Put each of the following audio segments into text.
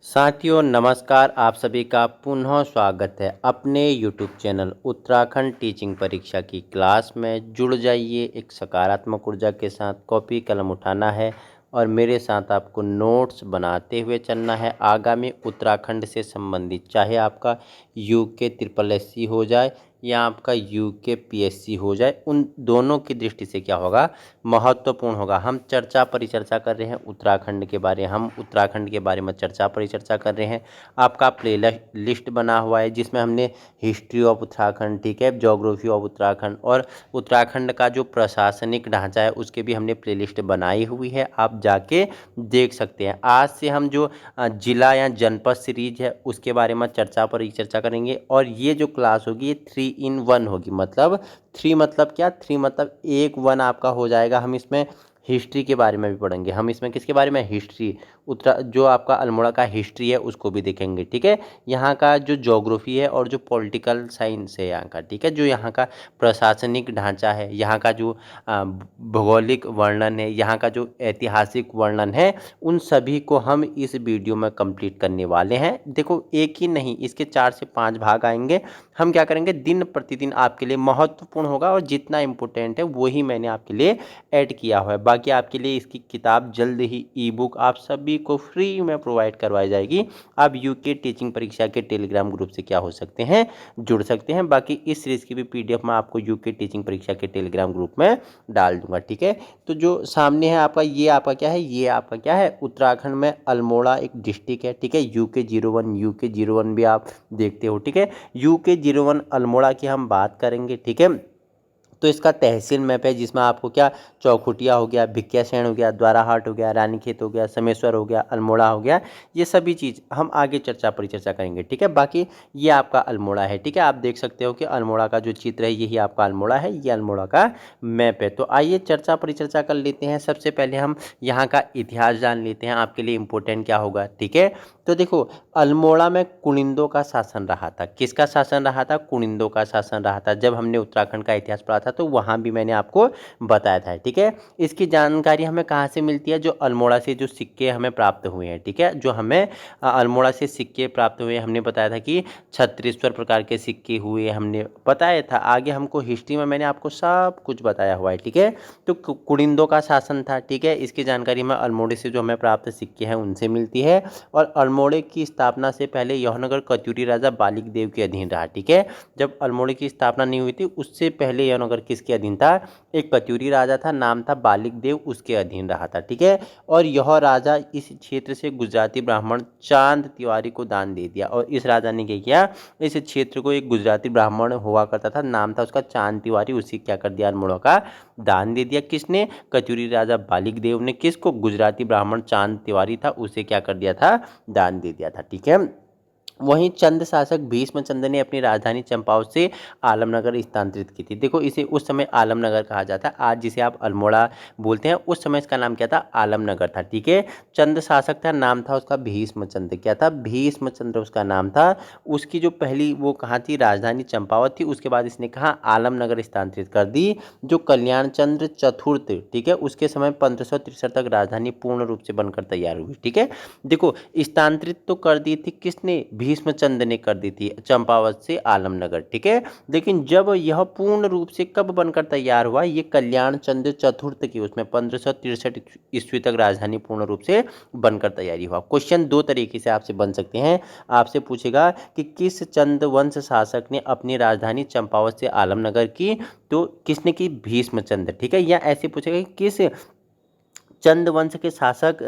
साथियों नमस्कार। आप सभी का पुनः स्वागत है अपने YouTube चैनल उत्तराखंड टीचिंग परीक्षा की क्लास में। जुड़ जाइए एक सकारात्मक ऊर्जा के साथ। कॉपी कलम उठाना है और मेरे साथ आपको नोट्स बनाते हुए चलना है आगामी उत्तराखंड से संबंधित, चाहे आपका यूके ट्रिपल एससी हो जाए या आपका यूके पीएससी हो जाए, उन दोनों की दृष्टि से क्या होगा, महत्वपूर्ण होगा। हम चर्चा परिचर्चा कर रहे हैं उत्तराखंड के बारे हम उत्तराखंड के बारे में चर्चा परिचर्चा कर रहे हैं। आपका प्ले लिस्ट बना हुआ है जिसमें हमने हिस्ट्री ऑफ उत्तराखंड, ठीक है, ज्योग्राफी ऑफ उत्तराखंड और उत्तराखंड का जो प्रशासनिक ढांचा है उसके भी हमने प्ले लिस्ट बनाई हुई है, आप जाके देख सकते हैं। आज से हम जो जिला या जनपद सीरीज है उसके बारे में चर्चा परिचर्चा करेंगे और ये जो क्लास होगी ये 3 in 1 होगी। मतलब 3 मतलब क्या, 3 मतलब 1 1 आपका हो जाएगा। हम इसमें हिस्ट्री के बारे में भी पढ़ेंगे। हम इसमें किसके बारे में, हिस्ट्री, जो आपका अल्मोड़ा का हिस्ट्री है उसको भी देखेंगे, ठीक है। यहाँ का जो ज्योग्राफी है और जो पॉलिटिकल साइंस है यहाँ का, ठीक है, जो यहाँ का प्रशासनिक ढांचा है, यहाँ का जो भौगोलिक वर्णन है, यहाँ का जो ऐतिहासिक वर्णन है, उन सभी को हम इस वीडियो में कंप्लीट करने वाले हैं। देखो एक ही नहीं, इसके 4 से 5 भाग आएंगे। हम क्या करेंगे, दिन प्रतिदिन आपके लिए महत्वपूर्ण होगा और जितना इम्पोर्टेंट है वही मैंने आपके लिए ऐड किया हुआ है। बाकी आपके लिए इसकी किताब जल्द ही ई बुक आप सभी को फ्री में प्रोवाइड करवाई जाएगी। आप यूके टीचिंग परीक्षा के टेलीग्राम ग्रुप से क्या हो सकते हैं, जुड़ सकते हैं। बाकी इस सीरीज की भी पीडीएफ मैं आपको यूके टीचिंग परीक्षा के टेलीग्राम ग्रुप में डाल दूंगा, ठीक है। तो जो सामने है आपका, ये आपका क्या है, ये आपका क्या है, उत्तराखंड में अल्मोड़ा एक डिस्ट्रिक्ट है, ठीक है। यूके 01 भी आप देखते हो, ठीक है। यूके 01 अल्मोड़ा की हम बात करेंगे, ठीक है। तो इसका तहसील मैप है जिसमें आपको क्या, चौखुटिया हो गया, भिकियासैंण हो गया, द्वाराहाट हो गया, रानीखेत हो गया, समेश्वर हो गया, अल्मोड़ा हो गया, ये सभी चीज़ हम आगे चर्चा परिचर्चा करेंगे, ठीक है। बाकी ये आपका अल्मोड़ा है, ठीक है। आप देख सकते हो कि अल्मोड़ा का जो चित्र है यही आपका अल्मोड़ा है, ये अल्मोड़ा का मैप है। तो आइए चर्चा परिचर्चा कर लेते हैं। सबसे पहले हम यहाँ का इतिहास जान लेते हैं, आपके लिए इम्पोर्टेंट क्या होगा, ठीक है। तो देखो अल्मोड़ा में कुनिंदों का शासन रहा था। किसका शासन रहा था, कुनिंदों का शासन रहा था। जब हमने उत्तराखंड का इतिहास पढ़ा था तो वहाँ भी मैंने आपको बताया था, ठीक है। इसकी जानकारी हमें कहाँ से मिलती है, जो अल्मोड़ा से जो सिक्के हमें प्राप्त हुए हैं, ठीक है। जो हमें अल्मोड़ा से सिक्के प्राप्त हुए, हमने बताया था कि 36 प्रकार के सिक्के हुए, हमने बताया था। आगे हमको हिस्ट्री में मैंने आपको सब कुछ बताया हुआ है, ठीक है। तो कुनिंदों का शासन था, ठीक है। इसकी जानकारी हमें अल्मोड़े से जो हमें प्राप्त सिक्के हैं उनसे मिलती है। और अल्मोड़े की स्थापना से पहले यह नगर कत्यूरी राजा बालिक देव के अधीन रहा, ठीक है। जब अल्मोड़े की स्थापना नहीं हुई थी उससे पहले यह नगर किसके अधीन था, एक कत्यूरी राजा था, नाम था बालिक देव, उसके अधीन रहा था, ठीक है। और यह राजा इस क्षेत्र से गुजराती ब्राह्मण चांद तिवारी को दान दे दिया। और इस राजा ने क्या किया, इस क्षेत्र को एक गुजराती ब्राह्मण हुआ करता था, नाम था उसका चांद तिवारी, उसी क्या कर दिया, अल्मोड़ा का दान दे दिया। किसने, कत्यूरी राजा बालिक देव ने। किसको, गुजराती ब्राह्मण चांद तिवारी था, उसे क्या कर दिया था, दान दे दिया था, ठीक है। वहीं चंद शासक भीष्मचंद ने अपनी राजधानी चंपावत से आलमनगर स्थानांतरित की थी। देखो इसे उस समय आलमनगर कहा जाता है, आज जिसे आप अल्मोड़ा बोलते हैं, उस समय इसका नाम क्या था, आलमनगर था, ठीक है। चंद शासक था, नाम था उसका भीष्मचंद, क्या था, भीष्मचंद्र उसका नाम था। उसकी जो पहली वो कहाँ थी, राजधानी चंपावत थी। उसके बाद इसने कहा आलमनगर स्थानांतरित कर दी। जो कल्याण चंद्र चतुर्थ, ठीक है, उसके समय 1563 तक राजधानी पूर्ण रूप से बनकर तैयार हुई, ठीक है। देखो स्थानांतरित तो कर दी थी किसने, भीष्मचंद ने कर दी थी, चंपावत से आलमनगर, ठीक है। लेकिन जब यह पूर्ण रूप से कब बनकर तैयार हुआ, ये कल्याण चंद्र चतुर्थ की, उसमें 1563 ईस्वी तक राजधानी पूर्ण रूप से बनकर तैयारी हुआ। क्वेश्चन दो तरीके से आपसे बन सकते हैं। आपसे पूछेगा कि किस चंद वंश शासक ने अपनी राजधानी चंपावत से आलमनगर की, तो किसने की, भीष्मचंद, ठीक है। या ऐसे पूछेगा कि किस चंद वंश के शासक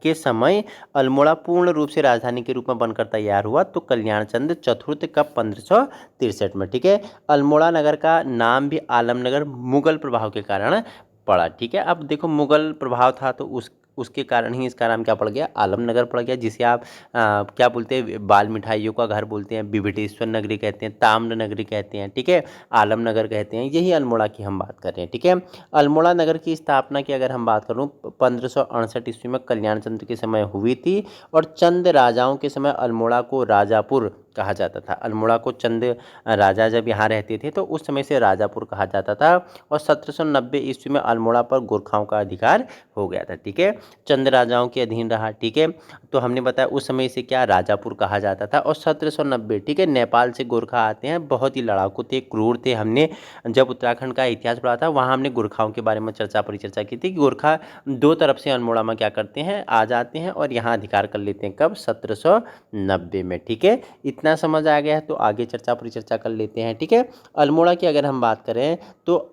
के समय अल्मोड़ा पूर्ण रूप से राजधानी के रूप में बनकर तैयार हुआ, तो कल्याण चंद्र चतुर्थ का 1563 में, ठीक है। अल्मोड़ा नगर का नाम भी आलमनगर मुगल प्रभाव के कारण पड़ा, ठीक है। अब देखो मुगल प्रभाव था तो उसके कारण ही इसका नाम क्या पड़ गया, आलमनगर पड़ गया, जिसे आप क्या बोलते हैं, बाल मिठाइयों का घर बोलते हैं, विभीटेश्वर नगरी कहते हैं, ताम्र नगरी कहते हैं, ठीक है, आलमनगर कहते हैं। यही अल्मोड़ा की हम बात कर रहे हैं, ठीक है। अल्मोड़ा नगर की स्थापना की अगर हम बात करूं 1568 ईस्वी में कल्याण चंद्र के समय हुई थी। और चंद राजाओं के समय अल्मोड़ा को राजापुर कहा जाता था। अल्मोड़ा को चंद राजा जब यहाँ रहते थे तो उस समय से राजापुर कहा जाता था। और 1790 ईस्वी में अल्मोड़ा पर गोरखाओं का अधिकार हो गया था। ठीक है, चंद राजाओं के अधीन रहा। ठीक है, तो हमने बताया उस समय से क्या राजापुर कहा जाता था। और 1790, ठीक है, नेपाल से गोरखा आते हैं, बहुत ही लड़ाकू थे, क्रूर थे। हमने जब उत्तराखंड का इतिहास पढ़ा था वहाँ हमने गोरखाओं के बारे में परिचर्चा की थी कि गोरखा दो तरफ से अल्मोड़ा में क्या करते हैं, आ जाते हैं और यहाँ अधिकार कर लेते हैं। कब? 1790 में। ठीक है, इतना समझ आ गया है तो आगे परिचर्चा कर लेते हैं। ठीक है, अल्मोड़ा की अगर हम बात करें तो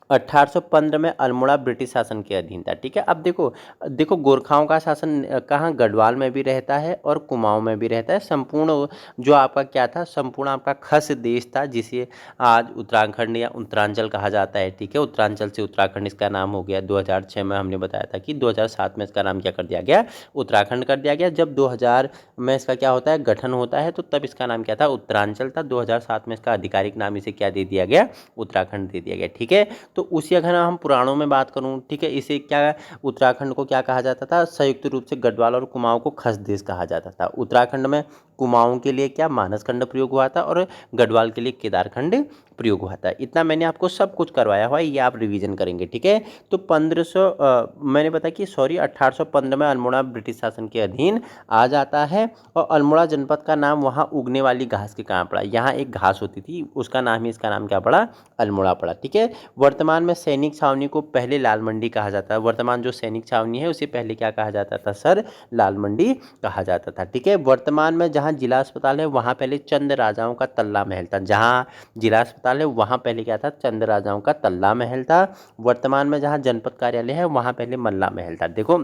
1815 में अल्मोड़ा ब्रिटिश शासन के अधीन था। ठीक है, अब देखो देखो गोरखाओं का शासन कहाँ? गढ़वाल में भी रहता है और कुमाऊं में भी रहता है। संपूर्ण जो आपका क्या था, संपूर्ण आपका खस देश था, जिसे आज उत्तराखंड या उत्तरांचल कहा जाता है। ठीक है, उत्तरांचल से उत्तराखंड इसका नाम हो गया। 2006 में हमने बताया था कि 2007 में इसका नाम क्या कर दिया गया? उत्तराखंड कर दिया गया। जब 2000 में इसका क्या होता है, गठन होता है, तो तब इसका नाम क्या था? उत्तरांचल था। 2007 में इसका आधिकारिक नाम इसे क्या दे दिया गया? उत्तराखंड दे दिया गया। ठीक है, तो उसी अगर हम पुराणों में बात करूं, ठीक है, इसे क्या, उत्तराखंड को क्या कहा जाता था? संयुक्त रूप से गढ़वाल और कुमाऊं को खस देश कहा जाता था। उत्तराखंड में कुमाऊं के लिए क्या? मानसखंड प्रयोग हुआ था और गढ़वाल के लिए केदारखंड प्रयोग हुआ था। इतना मैंने आपको सब कुछ करवाया हुआ है, ये आप रिवीजन करेंगे। ठीक है, तो 1500 मैंने बताया कि 1815 में अल्मोड़ा ब्रिटिश शासन के अधीन आ जाता है। और अल्मोड़ा जनपद का नाम वहाँ उगने वाली घास के कहाँ पड़ा? यहाँ एक घास होती थी, उसका नाम ही, इसका नाम क्या पड़ा? अल्मोड़ा पड़ा। ठीक है, वर्तमान में सैनिक छावनी को पहले लाल मंडी कहा जाता है। वर्तमान जो सैनिक छावनी है उसे पहले क्या कहा जाता था सर? लाल मंडी कहा जाता था। ठीक है, वर्तमान में जहाँ जिला अस्पताल है वहाँ पहले चंद राजाओं का तल्ला महल था। जहाँ जिला अस्पताल है वहाँ पहले क्या था? चंद राजाओं का तल्ला महल था। वर्तमान में जहाँ जनपद कार्यालय है वहाँ पहले मल्ला महल था। देखो,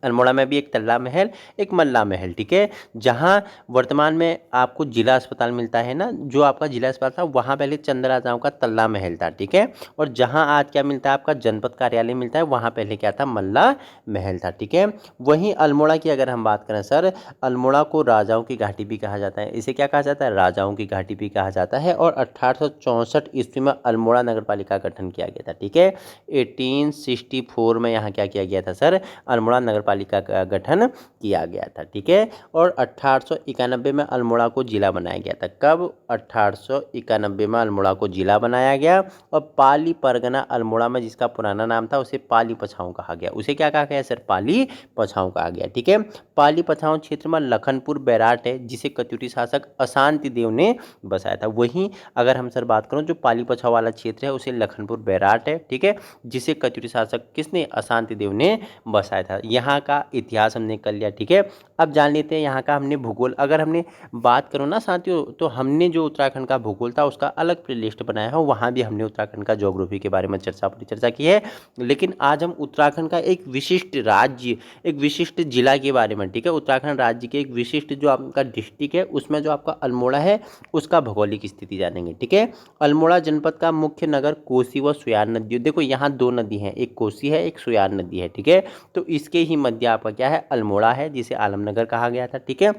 अल्मोड़ा में भी एक तल्ला महल, एक मल्ला महल। ठीक है, जहाँ वर्तमान में आपको जिला अस्पताल मिलता है ना, जो आपका जिला अस्पताल था वहाँ पहले चंद राजाओं का तल्ला महल था। ठीक है, और जहाँ आज क्या मिलता है? आपका जनपद कार्यालय मिलता है, वहाँ पहले क्या था? मल्ला महल था। ठीक है, वहीं अल्मोड़ा की अगर हम बात करें सर, अल्मोड़ा को राजाओं की घाटी भी कहा जाता है। इसे क्या कहा जाता है? राजाओं की घाटी भी कहा जाता है। और 1864 ईस्वी में अल्मोड़ा नगर पालिका का गठन किया गया था। ठीक है, 1864 में यहाँ क्या किया गया था सर? अल्मोड़ा नगर पालिका का गठन किया गया था। ठीक है, और 1891 में अल्मोड़ा को जिला बनाया गया था। कब? 1891 में अल्मोड़ा को जिला बनाया गया। और पाली परगना अल्मोड़ा में जिसका पुराना नाम था उसे पाली पछाऊ कहा गया। उसे क्या कहा गया सर? पाली पछाऊ कहा गया। ठीक है, पाली पछाऊ क्षेत्र में लखनपुर बैराट है, जिसे कत्यूरी शासक अशांति देव ने बसाया था। वहीं अगर हम सर बात करूं, जो पाली पछाऊ वाला क्षेत्र है उसे लखनपुर बैराट है। ठीक है, जिसे कत्यूरी शासक किसने? अशांति देव ने बसाया था। यहाँ का इतिहास हमने कर लिया। ठीक है, अब जान लेते हैं यहाँ का हमने भूगोल। अगर हमने बात करो ना साथियों, तो हमने जो उत्तराखंड का भूगोल था उसका अलग प्लेलिस्ट बनाया है, वहाँ भी हमने उत्तराखंड का ज्योग्राफी के बारे में परिचर्चा की है। लेकिन आज हम उत्तराखंड का एक विशिष्ट राज्य, एक विशिष्ट जिला के बारे में, ठीक है, उत्तराखंड राज्य के एक विशिष्ट जो आपका डिस्ट्रिक्ट है उसमें जो आपका अल्मोड़ा है उसका भौगोलिक स्थिति जानेंगे। ठीक है, अल्मोड़ा जनपद का मुख्य नगर कोसी व सुयार नदी। देखो यहाँ दो नदी हैं, एक कोसी है, एक सुयार नदी है। ठीक है, तो इसके ही मध्य आपका क्या है? अल्मोड़ा है, जिसे आलमनगर कहा गया था। ठीक है,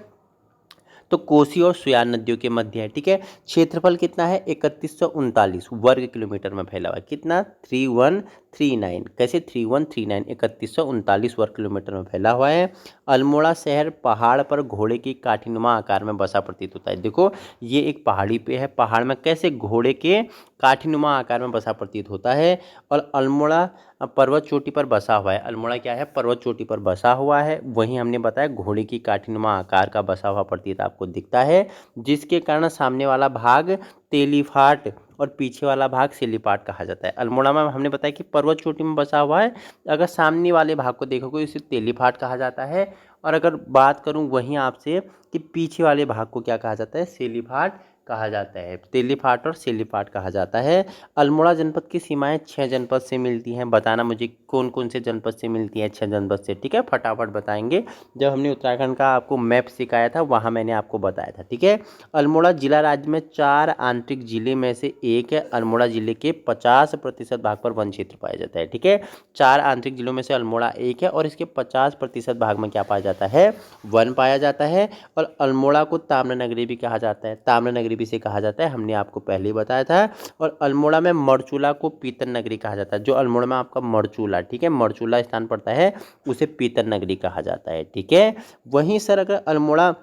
तो कोसी और सुयार नदियों के मध्य है। ठीक है, क्षेत्रफल कितना है? 3139 वर्ग किलोमीटर में फैला हुआ है। कितना? 3139। कैसे? 3139, 3139 वर्ग किलोमीटर में फैला हुआ है। अल्मोड़ा शहर पहाड़ पर घोड़े की काठीनुमा आकार में बसा प्रतीत होता है। देखो, ये एक पहाड़ी पे है, पहाड़ में कैसे घोड़े के काठीनुमा आकार में बसा प्रतीत होता है। और अल्मोड़ा पर्वत चोटी पर बसा हुआ है। अल्मोड़ा क्या है? पर्वत चोटी पर बसा हुआ है। वहीं हमने बताया घोड़े की काठीनुमा आकार का बसा हुआ प्रतीत आपको दिखता है, जिसके कारण सामने वाला भाग तेलीफाट और पीछे वाला भाग सेलीपाट कहा जाता है। अल्मोड़ा में हमने बताया कि पर्वत चोटी में बसा हुआ है। अगर सामने वाले भाग को देखोगे इसे तेलीफाट कहा जाता है। और अगर बात करूं वहीं आपसे कि पीछे वाले भाग को क्या कहा जाता है? सेलीफाट कहा जाता है। तेलीफाट और सेलीफाट कहा जाता है। अल्मोड़ा जनपद की सीमाएं 6 जनपद से मिलती हैं। बताना मुझे कौन कौन से जनपद से मिलती हैं? 6 जनपद से। ठीक है, फटाफट बताएंगे। जब हमने उत्तराखंड का आपको मैप सिखाया था वहाँ मैंने आपको बताया था। ठीक है, अल्मोड़ा जिला राज्य में 4 आंतरिक जिले में से एक है। अल्मोड़ा जिले के 50% भाग पर वन क्षेत्र पाया जाता है। ठीक है, 4 आंतरिक जिलों में से अल्मोड़ा एक है और इसके 50% भाग में क्या पाया जाता है? वन पाया जाता है। और अल्मोड़ा को ताम्रनगरी भी कहा जाता है। ताम्रनगरी भी से कहा जाता है, हमने आपको पहले ही बताया था। और अल्मोड़ा में मरचूला को पीतन नगरी कहा जाता है। जो अल्मोड़ा में आपका मरचूला, ठीक है, मरचूला स्थान पड़ता है, उसे पीतन नगरी कहा जाता है। ठीक है, वहीं सर अगर अल्मोड़ा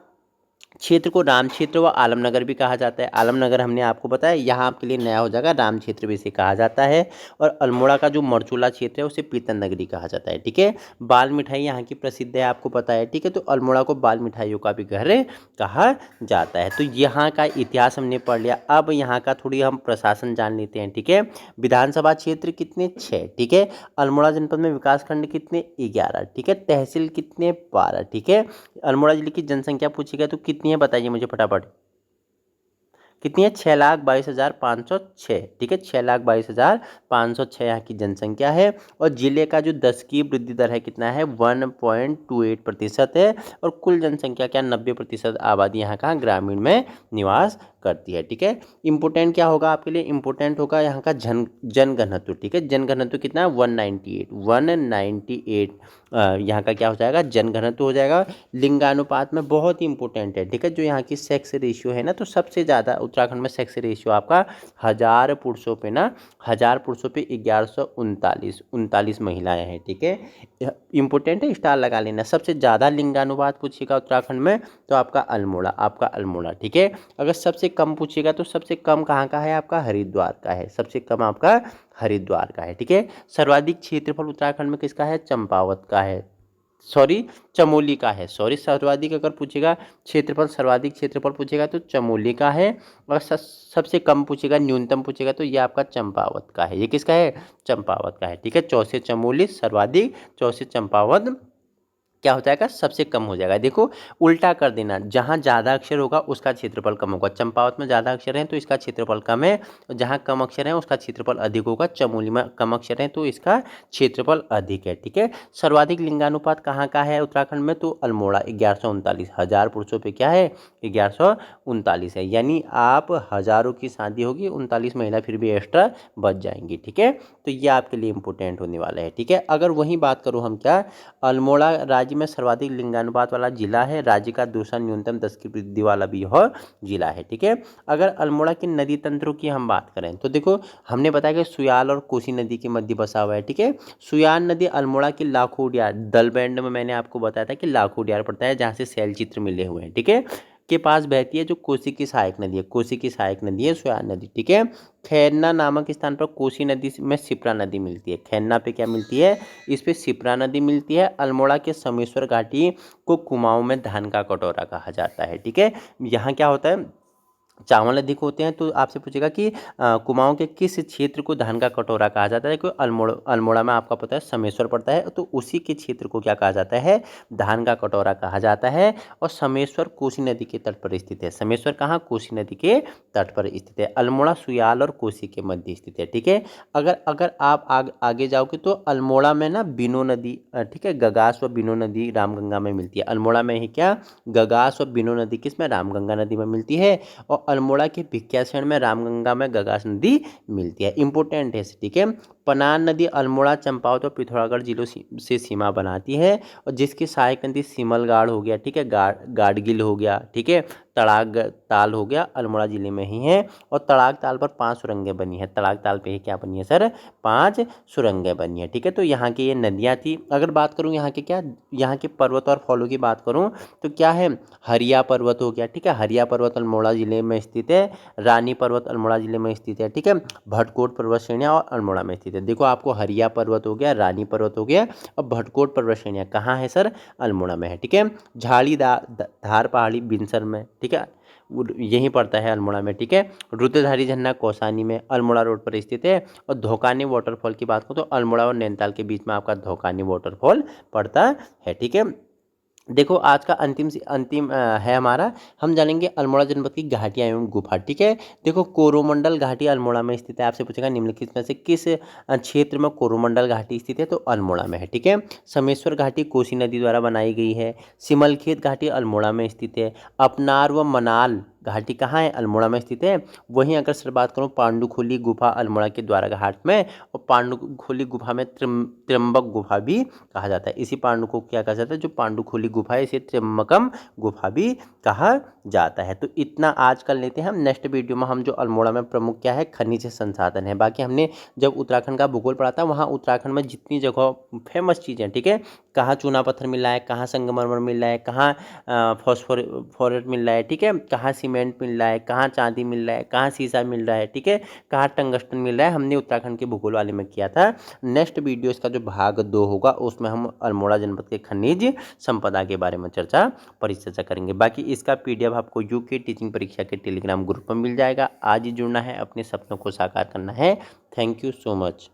क्षेत्र को राम क्षेत्र व आलमनगर भी कहा जाता है। आलमनगर हमने आपको बताया, यहाँ आपके लिए नया हो जाएगा, राम क्षेत्र भी इसे कहा जाता है। और अल्मोड़ा का जो मरचूला क्षेत्र है उसे पीतन नगरी कहा जाता है। ठीक है, बाल मिठाई यहाँ की प्रसिद्ध है, आपको पता है। ठीक है, तो अल्मोड़ा को बाल मिठाइयों का भी घर कहा जाता है। तो यहाँ का इतिहास हमने पढ़ लिया। अब यहाँ का थोड़ी हम प्रशासन जान लेते हैं। ठीक है, विधानसभा क्षेत्र कितने? 6। ठीक है, अल्मोड़ा जनपद में विकासखंड कितने? 11। ठीक है, तहसील कितने? 12। ठीक है, अल्मोड़ा जिले की जनसंख्या पूछी गई तो कितनी है, बताइए मुझे फटाफट। कितनी है? 6,22,506। ठीक है, 6,22,506 यहाँ की जनसंख्या है। और जिले का जो 10 की वृद्धि दर है कितना है? 1.28% है। और कुल जनसंख्या क्या? 90% आबादी यहाँ का ग्रामीण में निवास करती है। ठीक है, इंपोर्टेंट क्या होगा आपके लिए? इंपोर्टेंट होगा यहाँ का जनघनत्व। ठीक है, जनघनत्व कितना है? 198 यहाँ का क्या हो जाएगा? जनघनत्व हो जाएगा। लिंगानुपात में बहुत ही इंपॉर्टेंट है। ठीक है, जो यहाँ की सेक्स रेशियो है ना, तो सबसे ज़्यादा उत्तराखंड में सेक्स रेशियो आपका 1000 पुरुषों पे 1139 महिलाएं हैं। ठीक है, इंपॉर्टेंट है, स्टार लगा लेना। सबसे ज़्यादा लिंगानुपात पूछिएगा उत्तराखंड में तो आपका अल्मोड़ा। ठीक है, अगर सबसे कम पूछिएगा तो सबसे कम कहाँ का है? आपका हरिद्वार का है। सबसे कम आपका हरिद्वार का है। ठीक है, सर्वाधिक क्षेत्रफल उत्तराखंड में किसका है? चंपावत का है, सॉरी चमोली का है। सॉरी, सर्वाधिक अगर पूछेगा क्षेत्रफल, सर्वाधिक क्षेत्रफल पूछेगा तो चमोली का है। और सबसे कम पूछेगा, न्यूनतम पूछेगा तो ये आपका चंपावत का है। ये किसका है? चंपावत का है। ठीक है, 14 चमोली सर्वाधिक, 14 चंपावत क्या हो जाएगा? सबसे कम हो जाएगा। देखो, उल्टा कर देना, जहाँ ज़्यादा अक्षर होगा उसका क्षेत्रफल कम होगा। चंपावत में ज़्यादा अक्षर हैं तो इसका क्षेत्रफल कम है, और जहाँ कम अक्षर हैं उसका क्षेत्रफल अधिक होगा। चमोली में कम अक्षर हैं तो इसका क्षेत्रफल अधिक है। ठीक है, सर्वाधिक लिंगानुपात कहाँ का है उत्तराखंड में? तो अल्मोड़ा 1139। 1000 पुरुषों पे क्या है? 1139 है। यानी आप हज़ारों की शादी होगी, 39 महिला फिर भी एक्स्ट्रा बच जाएंगी। ठीक है, तो ये आपके लिए इंपॉर्टेंट होने वाला है। ठीक है, अगर वही बात करूँ हम, क्या अल्मोड़ा राज्य में सर्वाधिक लिंगानुपात वाला जिला है। राज्य का दूसरा न्यूनतम 10 की वृद्धि वाला भी यह जिला है। ठीक है, अगर अल्मोड़ा की नदी तंत्रों की हम बात करें तो देखो, हमने बताया कि सुयाल और कोसी नदी के मध्य बसा हुआ है। ठीक है, सुयाल नदी अल्मोड़ा की लाखोडियार, दलबैंड में मैंने आपको बताया था कि लाखोडियार पड़ता है, जहाँ से शैल चित्र मिले हुए हैं। ठीक है, के पास बहती है, जो कोसी की सहायक नदी है। कोसी की सहायक नदी है सुयाल नदी। ठीक है, खैरना नामक स्थान पर कोसी नदी में शिप्रा नदी मिलती है। खैरना पे क्या मिलती है? इस पे शिप्रा नदी मिलती है। अल्मोड़ा के समेश्वर घाटी को कुमाऊं में धान का कटोरा कहा जाता है। ठीक है, यहाँ क्या होता है? चावल अधिक होते हैं तो आपसे पूछेगा कि कुमाऊं के किस क्षेत्र को धान का कटोरा कहा जाता है? क्योंकि अल्मोड़ा में आपका पता है समेश्वर पड़ता है, तो उसी के क्षेत्र को क्या कहा जाता है? धान का कटोरा कहा जाता है। और समेश्वर कोसी नदी के तट पर स्थित है। समेश्वर कहाँ? कोसी नदी के तट पर स्थित है। अल्मोड़ा सुयाल और कोसी के मध्य स्थित है। ठीक है, अगर अगर आप आगे जाओगे तो अल्मोड़ा में ना बिनो नदी, ठीक है, गगास व बिनो नदी रामगंगा में मिलती है। अल्मोड़ा में ही क्या? गगास और बिनो नदी किसमें? रामगंगा नदी में मिलती है। और अल्मोड़ा के भिकियासैंण में रामगंगा में गगास नदी मिलती है। इंपॉर्टेंट है। ठीक है, पनान नदी अल्मोड़ा, चंपावत और पिथौरागढ़ जिलों से सीमा बनाती है। और जिसकी सहायक नदी सिमलगाड़ हो गया, ठीक है, गाड़गिल हो गया, ठीक है, तड़ाग ताल हो गया, अल्मोड़ा जिले में ही है। और तड़ाग ताल पर 5 सुरंगें बनी है। तड़ाग ताल पे ही क्या बनी है सर? 5 सुरंगें बनी है। ठीक है, तो यहाँ की ये नदियाँ थी। अगर बात करूँ यहाँ के क्या, यहाँ के पर्वत और फॉलों की बात करूँ तो क्या है? हरिया पर्वत हो गया, ठीक है, हरिया पर्वत अल्मोड़ा जिले में स्थित है। रानी पर्वत अल्मोड़ा जिले में स्थित है। ठीक है, भटकोट पर्वत श्रेणियाँ और अल्मोड़ा में स्थित है। देखो, आपको हरिया पर्वत हो गया, रानी पर्वत हो गया, और भटकोट पर्वत श्रेणियाँ कहाँ है सर? अल्मोड़ा में है। ठीक है, झाड़ी धार पहाड़ी बिनसर में, ठीक है, यहीं पड़ता है अल्मोड़ा में। ठीक है, रुद्रधारी झरना कौसानी में अल्मोड़ा रोड पर स्थित है। और धोकानी वाटरफॉल की बात करूँ तो अल्मोड़ा और नैनीताल के बीच में आपका धोकानी वाटरफॉल पड़ता है। ठीक है, देखो, आज का अंतिम है हमारा, हम जानेंगे अल्मोड़ा जनपद की घाटियाँ एवं गुफा। ठीक है, देखो, कोरोमंडल घाटी अल्मोड़ा में स्थित है। आपसे पूछेगा निम्नलिखित में से किस क्षेत्र में कोरोमंडल घाटी स्थित है? तो अल्मोड़ा में है। ठीक है, समेश्वर घाटी कोसी नदी द्वारा बनाई गई है। सिमलखेत घाटी अल्मोड़ा में स्थित है। अपनार व मनाल घाटी कहाँ है? अल्मोड़ा में स्थित है। वहीं अगर सर बात करूँ पांडुखोली गुफा अल्मोड़ा के द्वारा घाट में, और पांडुखोली गुफा में त्र्यंबक गुफा भी कहा जाता है। इसी पांडु को क्या कहा जाता है? जो पांडुखोली गुफा है इसे त्र्यंबकम गुफा भी कहा जाता है। तो इतना आज कर लेते हैं हम। नेक्स्ट वीडियो में हम जो अल्मोड़ा में प्रमुख क्या है? खनिज संसाधन है। बाकी हमने जब उत्तराखंड का भूगोल पढ़ा था, वहाँ उत्तराखंड में जितनी जगह फेमस चीज़ें, ठीक है, कहाँ चूना पत्थर मिल रहा है, कहाँ संगमरमर मिल रहा है, कहाँ फॉस्फोरेट मिल रहा है, ठीक है, कहाँ सीमेंट मिल रहा है, कहाँ चांदी मिल रहा है, कहाँ शीशा मिल रहा है, ठीक है, कहाँ टंगस्टन मिल रहा है। हमने उत्तराखंड के भूगोल वाले में किया था। नेक्स्ट वीडियो इसका जो भाग 2 होगा उसमें हम अल्मोड़ा जनपद के खनिज संपदा के बारे में परिचर्चा करेंगे। बाकी इसका PDF आपको यूके टीचिंग परीक्षा के टेलीग्राम ग्रुप में मिल जाएगा। आज ही जुड़ना है, अपने सपनों को साकार करना है। Thank you so much.